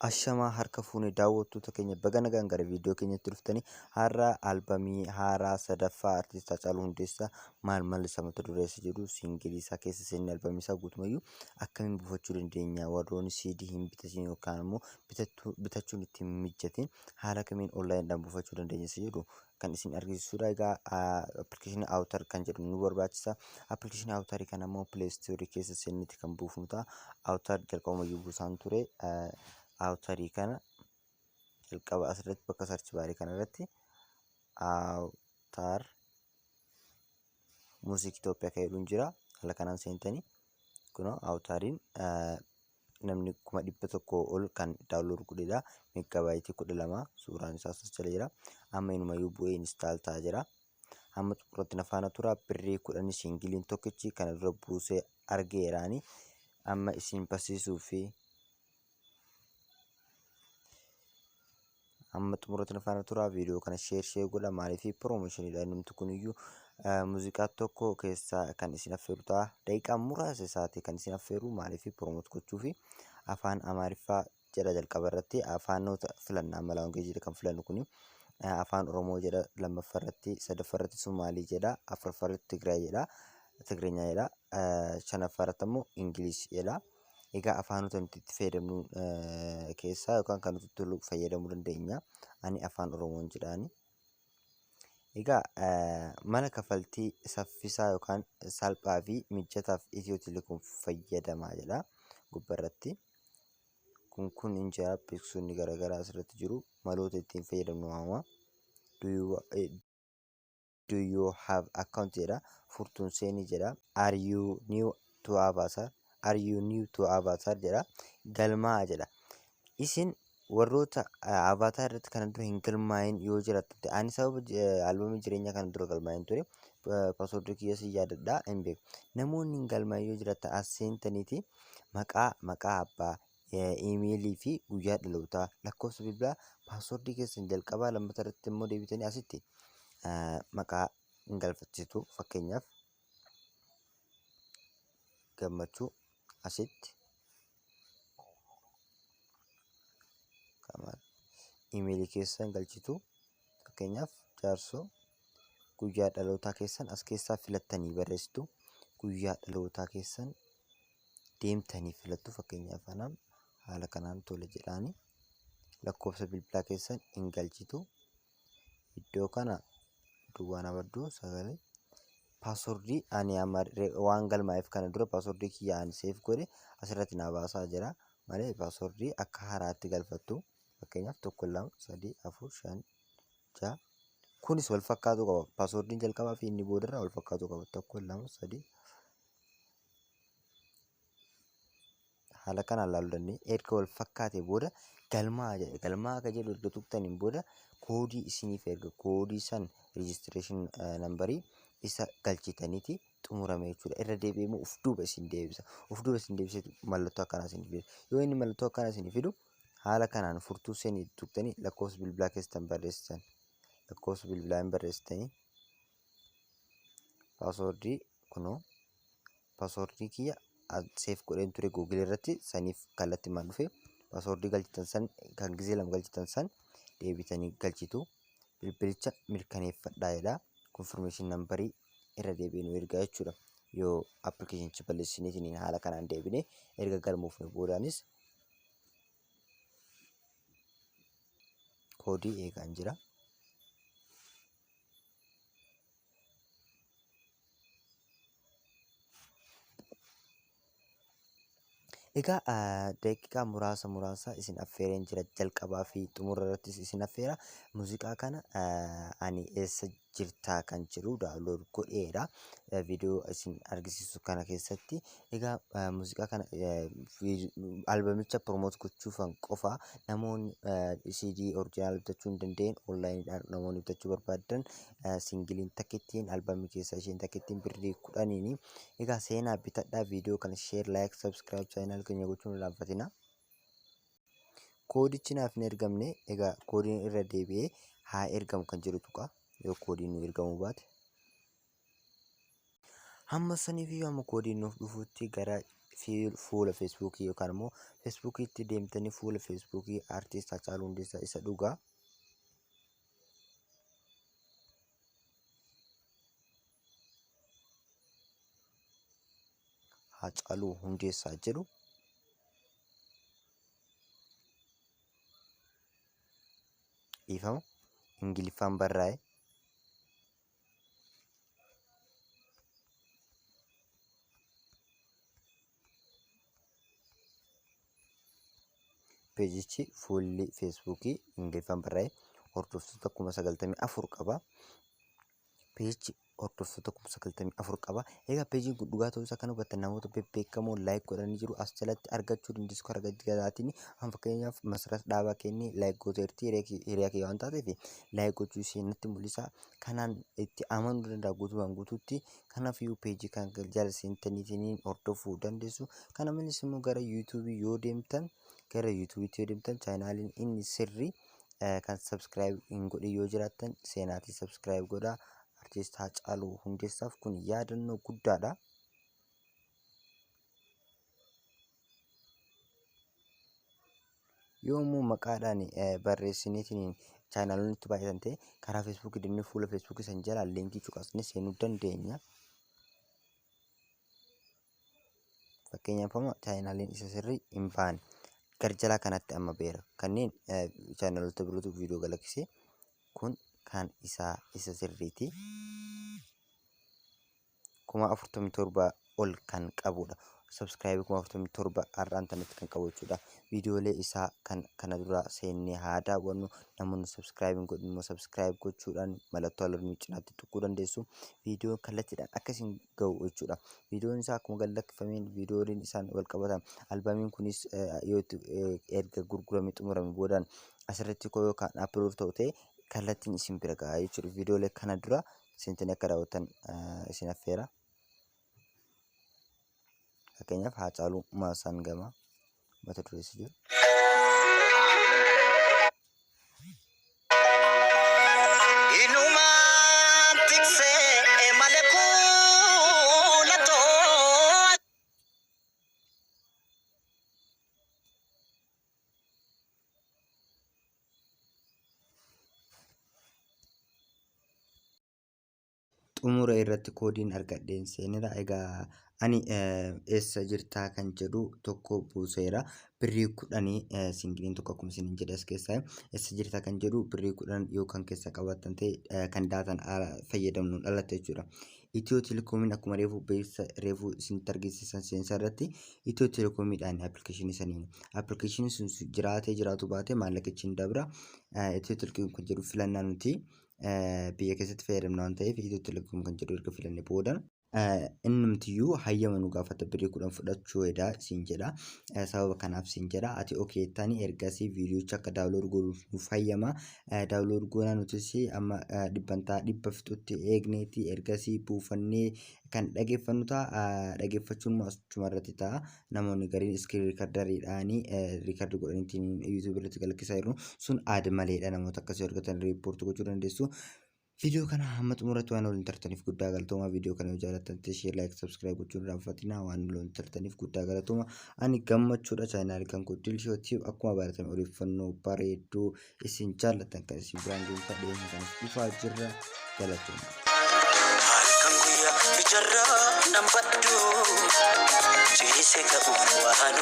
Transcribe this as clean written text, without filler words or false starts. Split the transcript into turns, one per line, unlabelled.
Ashamaa harka fuunee daawwattoota keenya baga nagaan gara viidiyoo keenyatti dhuftanii har'a albamii haaraa sadaffaa artiist Haacaaluu Hundeessaa maal mallisaa mata dureessa jedhu siingilii isaa keessa seenii albamii isaa guutumayyuu akkamiin buufachuu dandeenya warroonni CD hin bitatin yookaan immoo bitachuun itti hin mijatin haala kamiin onlaayiniidhaan buufachuu dandeenya isa jedhu kan isin argisiisudha. Egaa appilikeeshinii Awutaar kan jedhu nu barbaachisa. Appilikeeshinii Awutaarii kana immoo pileestoorii keessa seeniiti kan buufnu ta'a. Awutaar jalqabumayyuu buusaan ture. Awutaarii kana jalqaba asirratti bakka sarchi baarii kanarratti Awutaar muuziq Itoophiyaa kan jedhuun jira. Haala kanaan seentanii kunoo Awutaariin namni 100,000 ol kan daawunlood godhedha. Meeggabaayitii 12 suuraan isaas as jala jira. Amma inumayyuu bu'ee instaal ta'aa jira. Amma xumuratti na faana tura. Birrii 10 siingiliin tokkichi kana dura buusee argeeraani. Amma isin barsiisuu fi amma xumuratti na faana tura. Viidiyoo kana sheer godha maaliif piroomoshiniidha namni kuniyyuu muuziqaa tokko keessaa kan isin affeeru ta'a. Daqiiqaa muraasa isaati kan isin affeeru maaliif piroomoot gochuu fi afaan Amaariffaa jedha jalqaba irratti afaanota filannaa mala hongeejjiidha kan filannu kuni. Afaan Oromoo jedha lammaffaa irratti, sadaffaa irratti Sumaalii jedha, afuraffaa irratti Tigraay jedha, Tigrinya jedha, shanaffaa irratti immoo Ingilish jedha. Egaa afaanota nuti itti fayyadamnu keessaa yookaan kan nuti itti fayyadamuu dandeenya. Ani afaan Oromoon jedhaani. Egaa mala kaffaltii saffisaa yookaan salphaa fi mijataaf Itiyoo Telekoom fayyadamaa jedha gubbarratti. Kun hin jira beeksisni garaagaraa asirratti jiru maloota ittiin fayyadamnu haama. Do you have account jedha. Furtuun seenii jedha. Are you new to Avatar? Are you new to Avatar jedha. Galmaa jedha. Isin warroota Avatar irratti kana dura hin galmaa'in yoo jiraattu ani sababa albamii jireenyaa kana dura galmaa'in ture. Paaswoordii kiyya si yaadadhaa hin beeku. Namoonni hin galmaa'in yoo jiraattan as seentaniiti maqaa abbaa iimeelii fi guyyaa dhalootaa lakkoofsa bilbilaa paaswoordii keessan jalqabaa lammataa irratti immoo deebitanii asitti maqaa hin galfachiistu. Fakkeenyaaf Gammachuu asitti iimeelii keessan galchitu. Fakkeenyaaf Jaarsoo guyyaa dhalootaa keessan as keessaa filattanii barreessitu. Guyyaa dhalootaa keessan deemtanii filattu. Fakkeenyaaf anaan haala kanaan tole jedhaani lakkoofsa bilbilaa keessan hin galchitu. Iddoo kana duwwaa nabadduu 9 paaswoordii ani amma waan galmaa'eef kana dura paaswoordii kiyya ani seef godhe asirratti na baasaa jira malee paaswoordii akka haaraatti galfattu. Fakkeenyaaf 1 2 3 4 5 6 kunis wal fakkaatu qaba. Paaswoordiin jalqabaa fi inni boodarraa wal fakkaatu qaba. 1 2 3 haala kanaan ilaaluu dandeenya. Erga wal fakkaatee booda galmaa jedha. Galmaa akka jedhu erga tuqxaniin booda koodii isiniif erga koodii san rejistireeshin nambarii isa galchitaniiti xumurame jechuudha. Irra deebi'ee immoo uf duuba isin deebisa. Uf duuba isin deebisee mallattoo akkanaa isin fidu. Yoo inni mallattoo akkanaa isin fidu haala kanaan furtuu seenii tuqxanii lakkoofsa bilbilaa keessan barreessitan. Lakkoofsa bilbilaa hin barreessitanii paaswoordii kunoo paaswoordii kiyya seef godheen ture Google irratti saniif kallattii maal dhufe paaswoordii galchitan san kan gizee lama galchitan san deebitanii galchitu. Bilbilicha mirkaneeffadhaa jedha. Konfirmeeshin nambarii irra deebiin nu ergaa jechuudha. Yoo appilikeeshinicha balleessineetiin haala kanaan deebinee erga galmoofne boodaanis koodii eegaan jira. Egaa daqiiqaa muraasa isin affeereen jira jalqabaa fi xumura irrattis isin affeera. Muuziqaa kana ani eessa jirtaa kan jedhu daawunlood godheera. Viidiyoo isin argisiisu kana keessatti. Egaa muuziqaa kana albamicha piroomoot gochuufan qofa namoonni CD oriijinaal bitachuu hin dandeenye onlaayiniidhaan namoonni bitachuu barbaadan siingiliin takkittiin albamii keessaa isheen takkittiin birrii 10. Egaa seenaa bitadhaa. Viidiyoo kana sheer laayik sabskiraayib chaanaal keenya gochuun hin irraanfatina. Koodichi naaf hin ergamne. Egaa koodiin irra deebi'ee haa ergamu kan jedhu tuqa. Yoo koodiin nu ergamuu baate hamma saniif yoo amma koodiin nuuf dhufuutti gara fuula feesbuukii yookaan immoo feesbuukiitti deemtanii fuula feesbuukii artiist Haacaaluu Hundeessaa isa dhugaa Haacaaluu Hundeessaa jedhu dhiifama Ingiliffaan barraa'e peejichi fuulli feesbuukii Ingiliffaan barraa'e hordoftoota 94,000 qaba. Peejichi hordoftoota 94,000 qaba. Egaa peejiin kun dhugaa ta'uu isaa kan hubattan namoota bebbeekamoo laayik godhanii jiru. As jalatti argachuu dandeessu karaa garaagaraatiin. An fakkeenyaaf Masarat Dhaabaa kennee laayik gooteerti hiriyaa kee waan taateef laayik gochuu ishee natti mul'isa. Kanaan itti amanuu danda'a guutumaan guutuutti. Kanaafiyyuu peejii kan jala seentaniitiin hordofuu dandeessu. Kana malees immoo gara yuutuubii yoo deemtan chaanaaliin inni sirrii kan sabskiraayib hin godhin yoo jiraattan seenaatii sabskiraayib godhaa. Artiist Haacaaluu Hundeessaaf kun yaadannoo guddaadha. Yoommoo maqaadhaan barreessiniitiin chaanaaloonni itti baay'atan ta'e karaa feesbuukii deemnee fuula feesbuukii san jalaa liinkii cuqasnee seenuu dandeenya. Fakkeenyaaf amma chaanaaliin isa sirrii hin baane garjalaa kanatti amma beera. Kanneen chaanaalota birootu viidiyoo galaksisee kun kan isa sirriiti. 47,000 ol kan qabudha. Subscribe 47,000 har'aan tanatti kan qabu jechuudha. Viidiyoolee isaa kan kana dura seennee haa daawwannu. Namoonni subscribe hin godhin immoo subscribe gochuudhaan mallattoo alarmii cinaatti tuquu dandeessu. Viidiyoo kallattiidhaan akkasiin gahu jechuudha. Viidiyoon isaa akkuma gallakkifameen viidiyooleen isaan wal qabatan. Albaamiin kunis yoo erga gurguramee xumuramee boodaan asirratti koo yookaan upload ta'u ta'e kallattiin isin bira gahaa jechuudha. Viidiyoolee kana dura seentanii akka daawwattan isin affeera. Fakkeenyaaf Haacaaluu Maasaan Gamaa mata dureessi jiru. Xumura irratti koodiin argadheen seenera. Egaa ani eessa jirtaa kan jedhu tokko buuseera. Birrii 10 singiliin tokko akkuma isin jedhe as keessaa eessa jirtaa kan jedhu birrii 10 yookaan keessa qabaatan ta'e kan daataan fayyadamnu dhalatte jechuudha. Itiyoo Telekoomiin akkuma reefuu isinitti argisiisan seensa irratti Itiyoo Telekoomiidhaan appilikeeshinii saniin appilikeeshinii sun jiraatee jiraatu baate maallaqichi hin dabra. Itiyoo Telekoom kan jedhu filannaa nuti biyya keessatti fayyadamna waan ta'eef Itiyoo Telekoom kan jedhu erga filannee booda innumtiyyuu hayyama nu gaafata birrii 10 fudhachuu edaa siin jedha. Sababa kanaaf siin jedha ati okeettanii ergasii viidiyoocha akka daawulood godhuuf nuuf hayyama. Daawulood goonaa nutis amma dhibbantaa dhibba fixutti eegneeti ergasii buufannee kan dhageeffannu ta'a. Dhageeffachuun achuma irratti ta'a. Namoonni gariin iskiriin riikardariidhaanii riikardi godhaniitiin yuutuubii irratti galakkisaa jiru. Sun aada maleedha. Namoota akkasii argatan riippoortii gochuu dandeessu. Video kana hamma xumurratti waan waliin tartaniif guddaa galatooma. Video kana yoo jaallattan share like subscribe gochuun raawwatina waan waliin tartaniif guddaa galatooma. Ani gammachuudha chaanaal kan Dilshoo Tiዩብ akkuma baratame odeeffannoo bareedduu isin jaallattan kan isin biraan geessaa dhiyeenya kanas dhufaa jirra galatooma. Halkan guyyaa ijarraa nan baddu ciisee ka'u waan